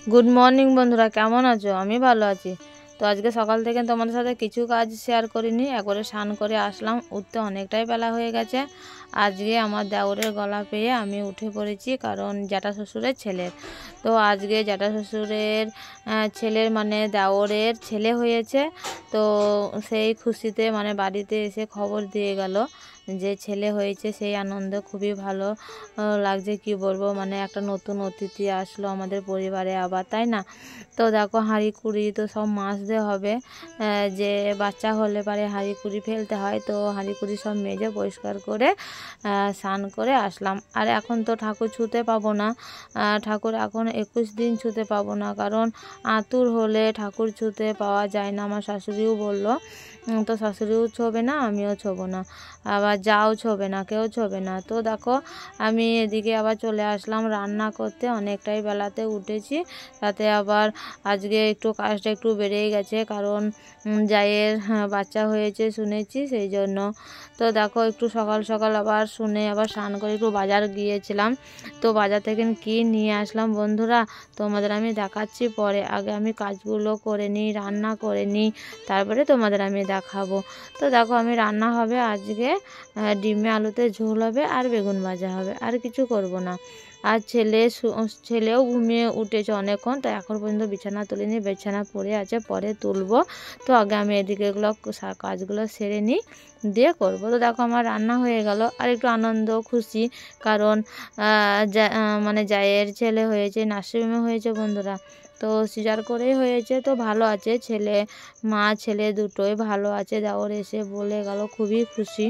Good morning বন্ধুরা, কেমন আছো? আমি ভালো আছি। তো আজকে সকাল থেকে তোমাদের সাথে কিছু কাজ শেয়ার করিনি, একবারে স্নান করে আসলাম। উঠতে অনেকটাই বেলা হয়ে গেছে। আজকে আমার দেওরের গলা পেয়ে আমি উঠে পড়েছি, কারণ জ্যাঠা শ্বশুরের ছেলের। তো আজকে জ্যাঠা শ্বশুরের ছেলের মানে দেওরের ছেলে হয়েছে। তো সেই খুশিতে মানে বাড়িতে এসে খবর দিয়ে গেল যে ছেলে হয়েছে। সেই আনন্দ খুবই ভালো লাগছে, কি বলবো। মানে একটা নতুন অতিথি আসলো আমাদের পরিবারে আবার, তাই না? তো দেখো হাঁড়ি কুড়ি তো সব মাজতে হবে। যে বাচ্চা হলে পারে হাঁড়ি কুড়ি ফেলতে হয়, তো হাঁড়ি কুড়ি সব মেজে পরিষ্কার করে স্নান করে আসলাম। আর এখন তো ঠাকুর ছুঁতে পাবো না, ঠাকুর এখন 21 দিন ছুঁতে পাবো না, কারণ আঁতুর হলে ঠাকুর ছুঁতে পাওয়া যায় না। আমার শাশুড়িও বললো। তো শাশুড়িও ছোবে না, আমিও ছোবো না, আবার যাও ছোবে না, কেউ ছোবে না। তো দেখো আমি এদিকে আবার চলে আসলাম রান্না করতে। অনেকটাই বেলাতে উঠেছি, তাতে আবার আজকে একটু কাজটা একটু বেড়েই গেছে, কারণ জায়ের বাচ্চা হয়েছে শুনেছি, সেই জন্য। তো দেখো একটু সকাল সকাল আবার শুনে আবার স্নান করে একটু বাজার গিয়েছিলাম। তো বাজার থেকে কি নিয়ে আসলাম বন্ধুরা তোমাদের আমি দেখাচ্ছি পরে। আগে আমি কাজগুলো করে নিই, রান্না করে নিই, তারপরে তোমাদের আমি দেখাবো। তো দেখো আমি রান্না হবে আজকে ডিমে আলুতে ঝোল হবে আর বেগুন ভাজা হবে, আর কিছু করব না। আর ছেলেও ঘুমিয়ে উঠেছে অনেকক্ষণ, তো এখন পর্যন্ত বিছানা তুলিনি, বিছানা পড়ে আছে, পরে তুলবো। তো আগে আমি এদিকে এগুলো কাজগুলো সেরে নিই, দিয়ে করব। তো দেখো আমার রান্না হয়ে গেল, আর একটু আনন্দ খুশি, কারণ মানে জায়ের ছেলে হয়েছে, নার্সিংহোমে হয়েছে বন্ধুরা। তো সিজার করেই হয়েছে, তো ভালো আছে ছেলে, মা ছেলে দুটোই ভালো আছে। দেওর এসে বলে গেল, খুবই খুশি।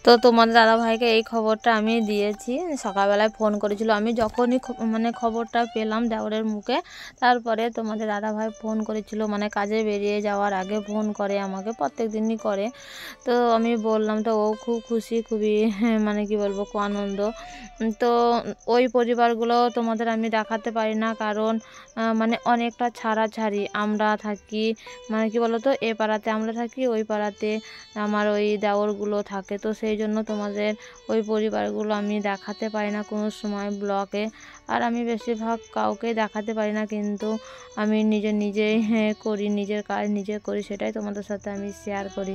তো তোমাদের দাদাভাইকে এই খবরটা আমি দিয়েছি, সকালবেলায় ফোন করেছিল। আমি যখনই মানে খবরটা পেলাম দেওরের মুখে, তারপরে তোমাদের দাদাভাই ফোন করেছিল, মানে কাজে বেরিয়ে যাওয়ার আগে ফোন করে আমাকে, প্রত্যেক দিনই করে। তো আমি বললাম, তো ও খুব খুশি, খুবই মানে কি বলবো, খুব আনন্দ। তো ওই পরিবারগুলো তোমাদের আমি দেখাতে পারি না, কারণ মানে অনেকটা ছাড়াছাড়ি আমরা থাকি। মানে কি বলতো, এ পাড়াতে আমরা থাকি, ওই পাড়াতে আমার ওই দেওরগুলো থাকে। তো সেই জন্য তোমাদের ওই পরিবারগুলো আমি দেখাতে পারি না কোনো সময় ব্লগে। আর আমি বেশিরভাগ কাউকে দেখাতে পারি না, কিন্তু আমি নিজেই করি, নিজের কাজ নিজে করি, সেটাই তোমাদের সাথে আমি শেয়ার করি।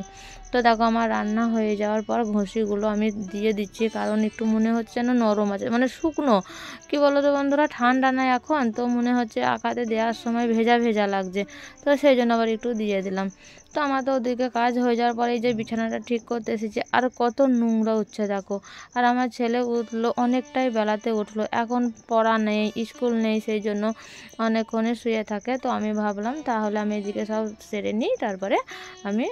তো দেখো আমার রান্না হয়ে যাওয়ার পর ঘষিগুলো আমি দিয়ে দিচ্ছি, কারণ একটু মনে হচ্ছে না নরম আছে, মানে শুকনো। কি বলো তো বন্ধুরা, ঠান্ডা নাই এখন, তো মনে হচ্ছে আঁকাতে দেওয়ার সময় ভেজা ভেজা লাগছে, তো সেই জন্য আবার একটু দিয়ে দিলাম। তো আমার তো ওদিকে কাজ হয়ে যাওয়ার পরে এই যে বিছানাটা ঠিক করতে এসেছি, আর কত নোংরা উঠছে দেখো। আর আমার ছেলে উঠলো অনেকটাই বেলাতে উঠলো, এখন পড়া নেই, স্কুল নেই, সেই জন্য অনেকক্ষণে শুয়ে থাকে। তো আমি ভাবলাম তাহলে আমি এদিকে সব সেরে নিই, তারপরে আমি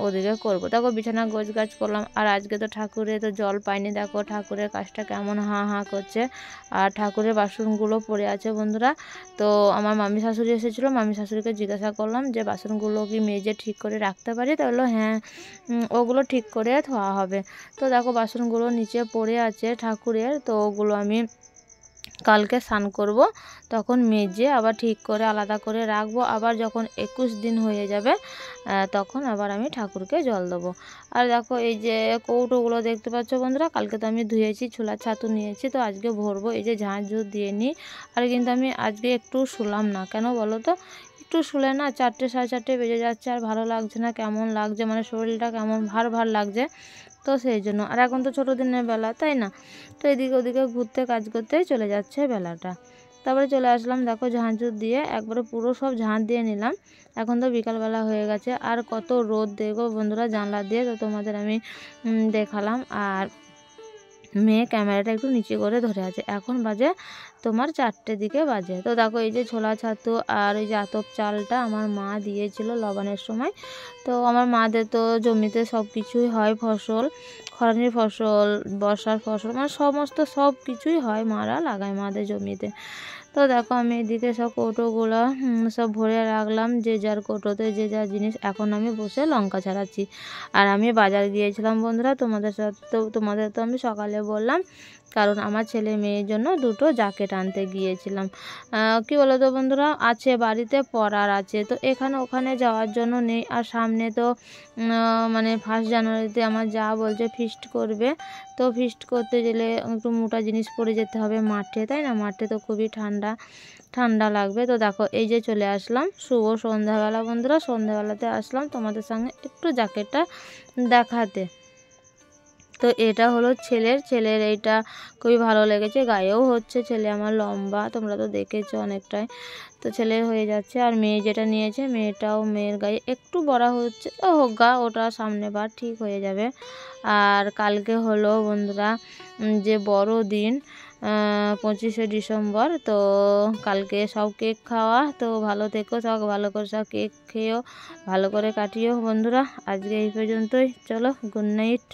ওদিকে করবো। দেখো বিছানা গোছগাছ করলাম। আর আজকে তো ঠাকুরে তো জল পাইনি, দেখো ঠাকুরের কাজটা কেমন হাঁ হাঁ করছে, আর ঠাকুরের বাসনগুলো পড়ে আছে বন্ধুরা। তো আমার মামি শাশুড়ি এসেছিলো, মামি শাশুড়িকে জিজ্ঞাসা করলাম যে বাসনগুলো কি মেজে ঠিক করে রাখতে পারি, তাহলে হ্যাঁ ওগুলো ঠিক করে ধোয়া হবে। তো দেখো বাসনগুলো নিচে পড়ে আছে ঠাকুরের, তো ওগুলো আমি কালকে স্নান করব, তখন মেজে আবার ঠিক করে আলাদা করে রাখবো। আবার যখন 21 দিন হয়ে যাবে তখন আবার আমি ঠাকুরকে জল দেবো। আর দেখো এই যে কৌটোগুলো দেখতে পাচ্ছ বন্ধুরা, কালকে তো আমি ধুয়েছি, ছোলা ছাতু নিয়েছি, তো আজকে ভরবো। এই যে ঝাঁঝ ঝুঁট দিয়ে নিই। আর কিন্তু আমি আজকে একটু শুলাম না, কেন বলো তো, একটু শুলে না 4টে সাড়ে 4টে বেজে যাচ্ছে, আর ভালো লাগছে না, কেমন লাগছে, মানে শরীরটা কেমন ভার ভার লাগছে। তো সেই জন্য, আর এখন তো ছোটো দিনের বেলা, তাই না? তো এদিকে ওদিকে ঘুরতে কাজ করতেই চলে যাচ্ছে বেলাটা। তারপরে চলে আসলাম, দেখো ঝাঁঝ দিয়ে একবারে পুরো সব ঝাঁট দিয়ে নিলাম। এখন তো বিকালবেলা হয়ে গেছে, আর কত রোদ দেখো বন্ধুরা জানলা দিয়ে, তো তোমাদের আমি দেখালাম। আর মেয়ে ক্যামেরাটা একটু নিচে করে ধরে আছে। এখন বাজে তোমার 4টে দিকে বাজে। তো দেখো এই যে ছোলা ছাতু আর এই যে আতপ চালটা আমার মা দিয়েছিল লবণের সময়। তো আমার মাদের তো জমিতে সব কিছুই হয় ফসল, খরানির ফসল, বর্ষার ফসল, মানে সমস্ত সব কিছুই হয়, মারা লাগায় মাদের জমিতে। তো দেখো আমি এদিকে সব কৌটোগুলো সব ভরে রাখলাম, যে যার কৌটোতে যে যার জিনিস। এখন আমি বসে লঙ্কা ছাড়াচ্ছি। আর আমি বাজার গিয়েছিলাম বন্ধুরা, তোমাদের তো আমি সকালে বললাম। কারণ আমার ছেলে মেয়ের জন্য দুটো জ্যাকেট আনতে গিয়েছিলাম। কি বলো তো বন্ধুরা, আছে বাড়িতে পরার আছে, তো এখানে ওখানে যাওয়ার জন্য নেই। আর সামনে তো মানে 1 জানুয়ারিতে আমার যা বলছে ফিস্ট করবে, তো ফিস্ট করতে গেলে একটু মোটা জিনিস পরে যেতে হবে মাঠে, তাই না? মাঠে তো খুবই ঠান্ডা ঠান্ডা লাগবে। তো দেখো এই যে চলে আসলাম শুভ সন্ধ্যাবেলা বন্ধুরা, সন্ধ্যাবেলাতে আসলাম তোমাদের সঙ্গে একটু জ্যাকেটটা দেখাতে। তো এটা হলো ছেলের এইটা খুবই ভালো লেগেছে, গায়েও হচ্ছে, ছেলে আমার লম্বা, তোমরা তো দেখেছো অনেকটাই, তো ছেলের হয়ে যাচ্ছে। আর মেয়ে যেটা নিয়েছে, মেয়ের গায়ে একটু বড় হচ্ছে, তো হোক গা, ওটা সামনে বার ঠিক হয়ে যাবে। আর কালকে হলো বন্ধুরা যে বড় দিন, 25শে ডিসেম্বর, তো কালকে সব কেক খাওয়া, তো ভালো থেকো, সব ভালো করে সব কেক খেয়েও ভালো করে কাটিও বন্ধুরা। আজকে এই পর্যন্তই, চলো গুড নাইট।